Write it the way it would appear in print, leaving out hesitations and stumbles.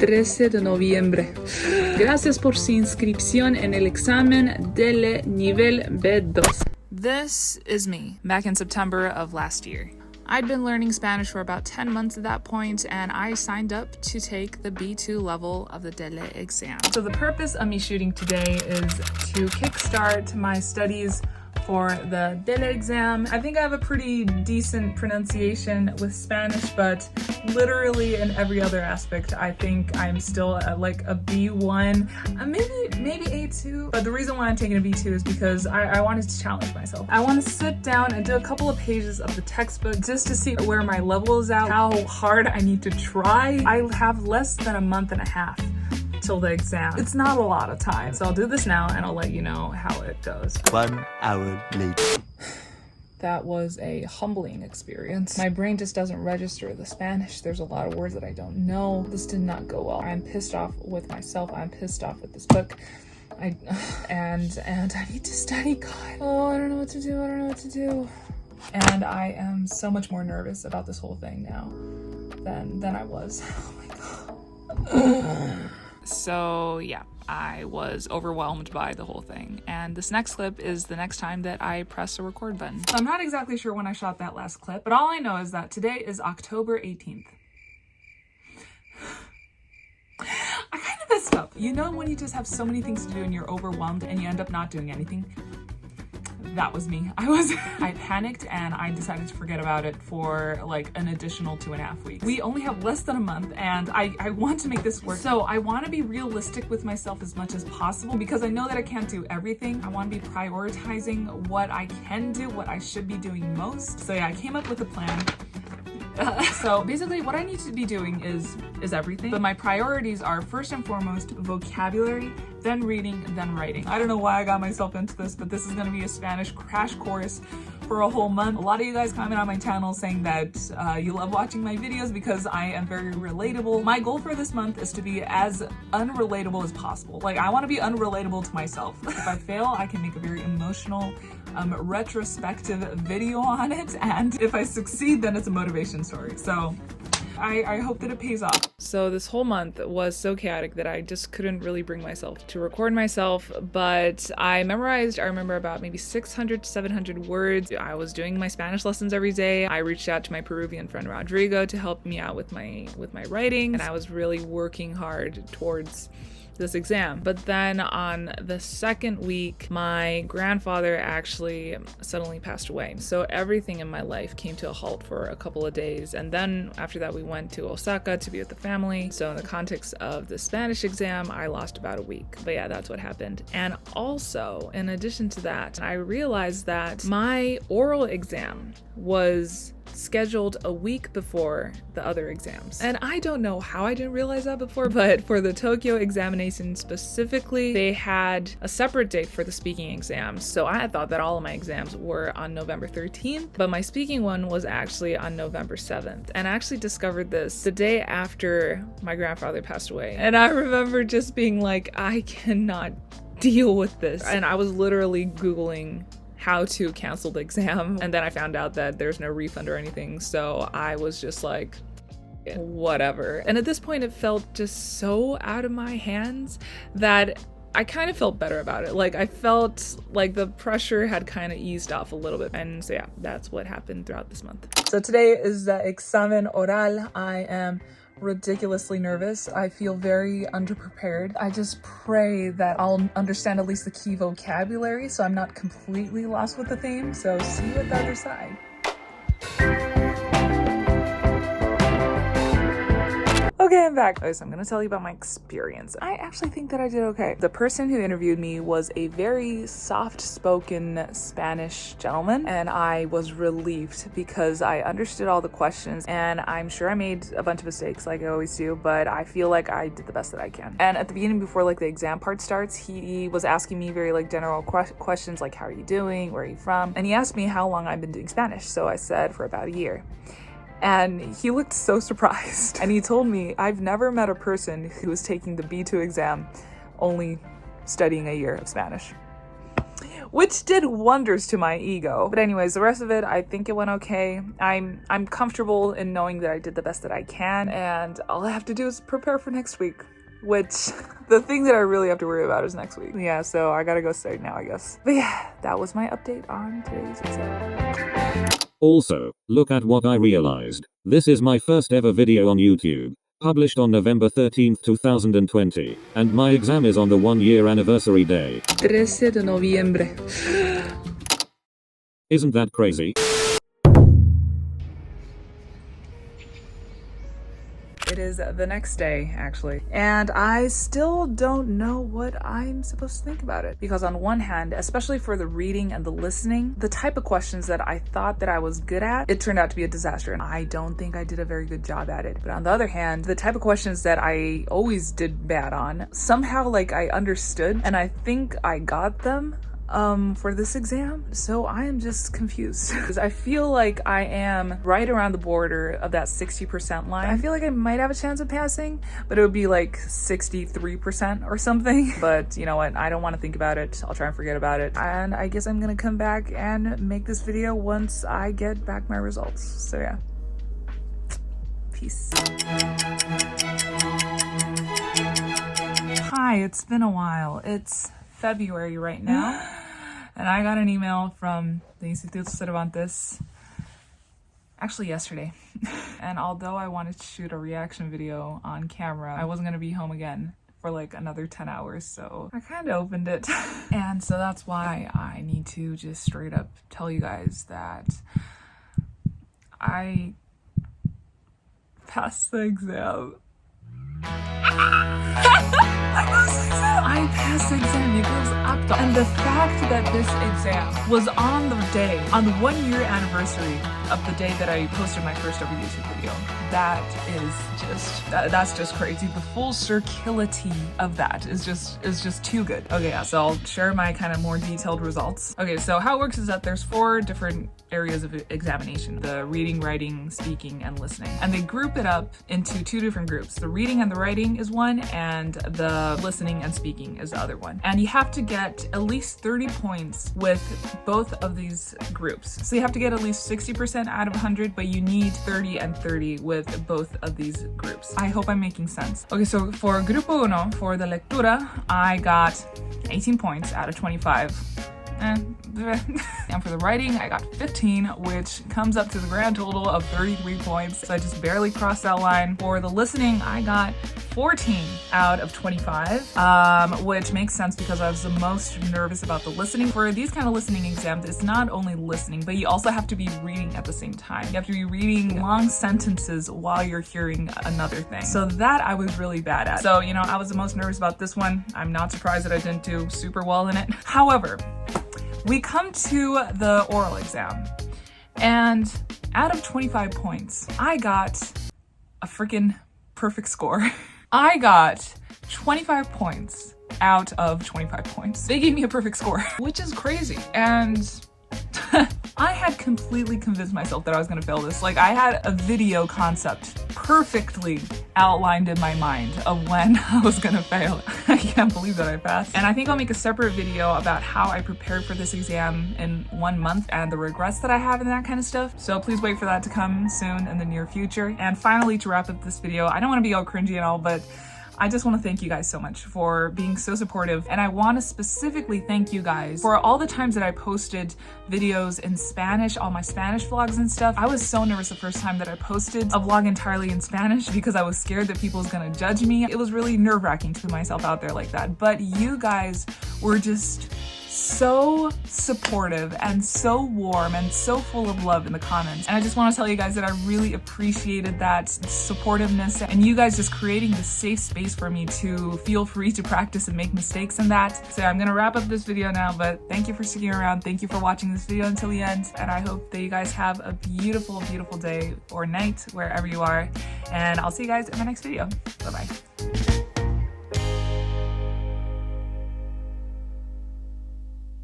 13 de noviembre. Gracias por su inscripción en el examen DELE nivel B2. This is me, back in September of last year. I'd been learning Spanish for about 10 months at that point, and I signed up to take the B2 level of the DELE exam. So the purpose of me shooting today is to kickstart my studies for the DELE exam. I think I have a pretty decent pronunciation with Spanish, but literally in every other aspect, I think I'm still at like a B1, maybe A2. But the reason why I'm taking a B2 is because I wanted to challenge myself. I want to sit down and do a couple of pages of the textbook just to see where my level is at, how hard I need to try. I have less than a month and a half till the exam. It's not a lot of time. So I'll do this now and I'll let you know how it goes. 1 hour later. That was a humbling experience. My brain just doesn't register the Spanish. There's a lot of words that I don't know. This did not go well. I'm pissed off with myself. I'm pissed off with this book. And I need to study. God. Oh, I don't know what to do. I don't know what to do. And I am so much more nervous about this whole thing now than I was. Oh my God. So yeah, I was overwhelmed by the whole thing. And this next clip is the next time that I press the record button. So I'm not exactly sure when I shot that last clip, but all I know is that today is October 18th. I kind of messed up. You know when you just have so many things to do and you're overwhelmed and you end up not doing anything? That was me. I panicked and I decided to forget about it for like an additional 2.5 weeks. We only have less than a month and I want to make this work. So I want to be realistic with myself as much as possible because I know that I can't do everything. I want to be prioritizing what I can do, what I should be doing most. So yeah, I came up with a plan. So basically what I need to be doing is everything, but my priorities are first and foremost vocabulary, then reading, then writing. I don't know why I got myself into this, but this is going to be a Spanish crash course for a whole month. A lot of you guys comment on my channel saying that you love watching my videos because I am very relatable. My goal for this month is to be as unrelatable as possible. Like I want to be unrelatable to myself. If I fail, I can make a very emotional retrospective video on it, and if I succeed, then it's a motivation story. So I hope that it pays off. So this whole month was so chaotic that I just couldn't really bring myself to record myself, but I remember about maybe 600 to 700 words. I was doing my Spanish lessons every day. I reached out to my Peruvian friend Rodrigo to help me out with my writing, and I was really working hard towards this exam. But then on the second week, my grandfather actually suddenly passed away. So everything in my life came to a halt for a couple of days. And then after that, we went to Osaka to be with the family. So in the context of the Spanish exam, I lost about a week. But yeah, that's what happened. And also, in addition to that, I realized that my oral exam was scheduled a week before the other exams. And I don't know how I didn't realize that before, but for the Tokyo examination specifically, they had a separate date for the speaking exams. So I had thought that all of my exams were on November 13th, but my speaking one was actually on November 7th. And I actually discovered this the day after my grandfather passed away. And I remember just being like, I cannot deal with this. And I was literally Googling how to cancel the exam, and then I found out that there's no refund or anything, so I was just like, whatever. And at this point it felt just so out of my hands that I kind of felt better about it. Like I felt like the pressure had kind of eased off a little bit. And so yeah, that's what happened throughout this month. So today is the examen oral. I am ridiculously nervous. I feel very underprepared. I just pray that I'll understand at least the key vocabulary so I'm not completely lost with the theme. So see you at the other side. Okay, I'm back. Okay, so I'm gonna tell you about my experience. I actually think that I did okay. The person who interviewed me was a very soft-spoken Spanish gentleman, and I was relieved because I understood all the questions, and I'm sure I made a bunch of mistakes like I always do, but I feel like I did the best that I can. And at the beginning, before like the exam part starts, he was asking me very like general questions like, how are you doing? Where are you from? And he asked me how long I've been doing Spanish. So I said for about a year. And he looked so surprised. And he told me, I've never met a person who was taking the B2 exam only studying a year of Spanish. which did wonders to my ego. But anyways, the rest of it, I think it went okay. I'm comfortable in knowing that I did the best that I can, and all I have to do is prepare for next week, which the thing that I really have to worry about is next week. Yeah, so I gotta go study now, I guess. But yeah, that was my update on today's exam. Also, look at what I realized. This is my first ever video on YouTube, published on November 13th, 2020, and my exam is on the 1-year anniversary day. 13 de noviembre. Isn't that crazy? It is the next day, actually, and I still don't know what I'm supposed to think about it. Because on one hand, especially for the reading and the listening, the type of questions that I thought that I was good at, it turned out to be a disaster, and I don't think I did a very good job at it. But on the other hand, the type of questions that I always did bad on, somehow like I understood, and I think I got them for this exam. So I am just confused because I feel like I am right around the border of that 60% line. I feel like I might have a chance of passing, but it would be like 63% or something. But you know what? I don't want to think about it. I'll try and forget about it. And I guess I'm gonna come back and make this video once I get back my results. So yeah. Peace. Hi, it's been a while. It's February right now. And I got an email from the Instituto Cervantes actually yesterday. And although I wanted to shoot a reaction video on camera, I wasn't gonna be home again for like another 10 hours, so I kind of opened it. And so that's why I need to just straight up tell you guys that I passed the exam. I passed the exam, you guys. And the fact that this exam was on the 1-year anniversary of the day that I posted my first ever YouTube video, that's just crazy. The full circularity of that is just too good. Okay, yeah, so I'll share my kind of more detailed results. Okay, so how it works is that there's 4 different areas of examination: the reading, writing, speaking, and listening. And they group it up into 2 different groups. The reading and the writing is one, and the listening and speaking is the other one. And you have to get at least 30 points with both of these groups. So you have to get at least 60% out of 100, but you need 30 and 30 with both of these groups. I hope I'm making sense. Okay, so for Grupo Uno, for the lectura, I got 18 points out of 25. And for the writing, I got 15, which comes up to the grand total of 33 points. So I just barely crossed that line. For the listening, I got 14 out of 25, which makes sense because I was the most nervous about the listening. For these kind of listening exams, it's not only listening, but you also have to be reading at the same time. You have to be reading long sentences while you're hearing another thing. So that I was really bad at. So, you know, I was the most nervous about this one. I'm not surprised that I didn't do super well in it. However, we come to the oral exam, and out of 25 points, I got a freaking perfect score. I got 25 points out of 25 points. They gave me a perfect score, which is crazy. And I had completely convinced myself that I was gonna fail this. Like, I had a video concept perfectly outlined in my mind of when I was gonna fail. I can't believe that I passed. And I think I'll make a separate video about how I prepared for this exam in 1 month and the regrets that I have and that kind of stuff. So please wait for that to come soon in the near future. And finally, to wrap up this video, I don't wanna be all cringy and all, but I just want to thank you guys so much for being so supportive. And I want to specifically thank you guys for all the times that I posted videos in Spanish, all my Spanish vlogs and stuff. I was so nervous the first time that I posted a vlog entirely in Spanish because I was scared that people was gonna judge me. It was really nerve-wracking to put myself out there like that. But you guys were just so supportive and so warm and so full of love in the comments. And I just want to tell you guys that I really appreciated that supportiveness and you guys just creating this safe space for me to feel free to practice and make mistakes in that. So I'm gonna wrap up this video now, but thank you for sticking around. Thank you for watching this video until the end. And I hope that you guys have a beautiful, beautiful day or night wherever you are. And I'll see you guys in my next video. Bye-bye.